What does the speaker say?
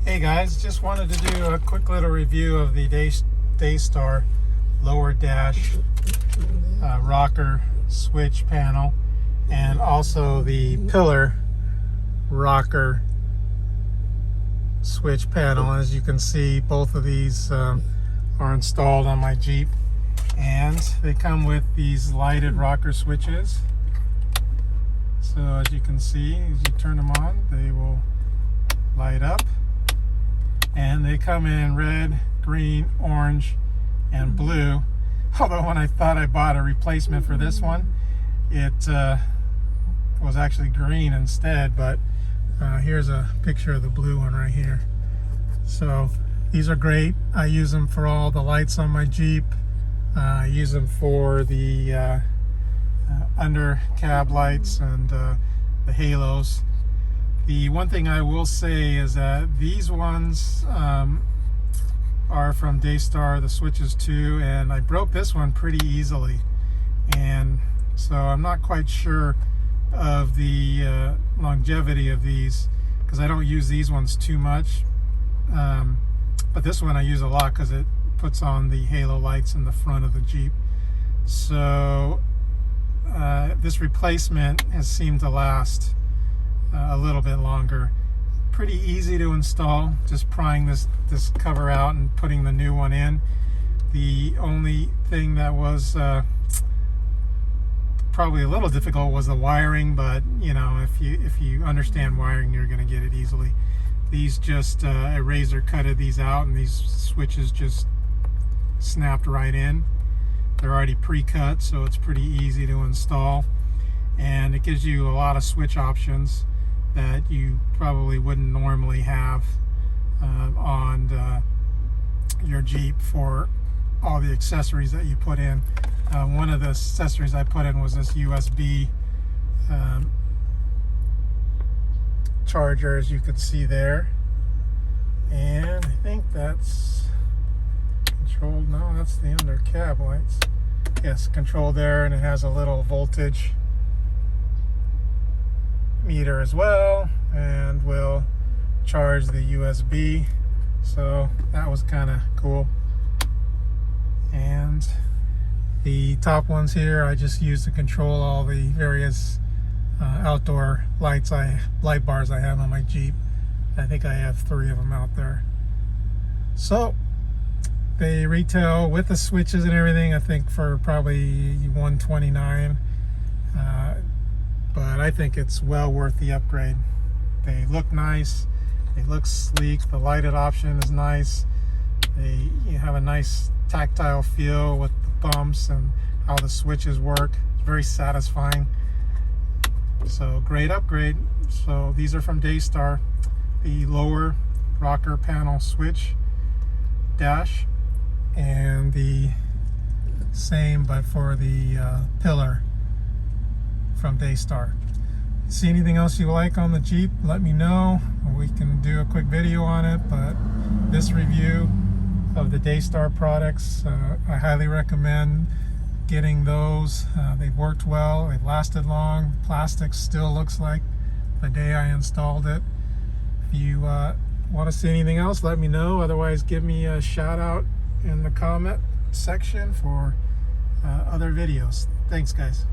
Hey guys, just wanted to do a quick little review of the Daystar lower dash rocker switch panel, and also the pillar rocker switch panel. As you can see, both of these are installed on my Jeep, and they come with these lighted rocker switches. So as you can see, as you turn them on, they will light up. And they come in red, green, orange, and blue. Although when I thought I bought a replacement for this one, it was actually green instead. But here's a picture of the blue one right here. So these are great. I use them for all the lights on my Jeep. I use them for the under cab lights and the halos. The one thing I will say is that these ones are from Daystar, the switches too, and I broke this one pretty easily, and so I'm not quite sure of the longevity of these because I don't use these ones too much, but this one I use a lot because it puts on the halo lights in the front of the Jeep. So this replacement has seemed to last a little bit longer. Pretty easy to install, just prying this cover out and putting the new one in. The only thing that was probably a little difficult was the wiring, but you know, if you understand wiring, you're going to get it easily. These just a razor cutted these out, and these switches just snapped right in. They're already pre-cut, so it's pretty easy to install, and it gives you a lot of switch options that you probably wouldn't normally have on your Jeep for all the accessories that you put in. One of the accessories I put in was this USB charger, as you can see there, and I think that's controlled. No, that's the under cab lights. Yes, control there, and it has a little voltage meter as well, and will charge the USB. So that was kind of cool. And the top ones here I just use to control all the various outdoor light bars I have on my Jeep. I think I have 3 of them out there. So they retail with the switches and everything, I think, for probably $129. But I think it's well worth the upgrade. They look nice, they look sleek, the lighted option is nice. You have a nice tactile feel with the bumps and how the switches work. It's very satisfying. So great upgrade. So these are from Daystar, the lower rocker panel switch dash, and the same but for the pillar from Daystar. See anything else you like on the Jeep, let me know. We can do a quick video on it, but this review of the Daystar products, I highly recommend getting those. They've worked well, they've lasted long. Plastic still looks like the day I installed it. If you want to see anything else, let me know. Otherwise, give me a shout out in the comment section for other videos. Thanks guys.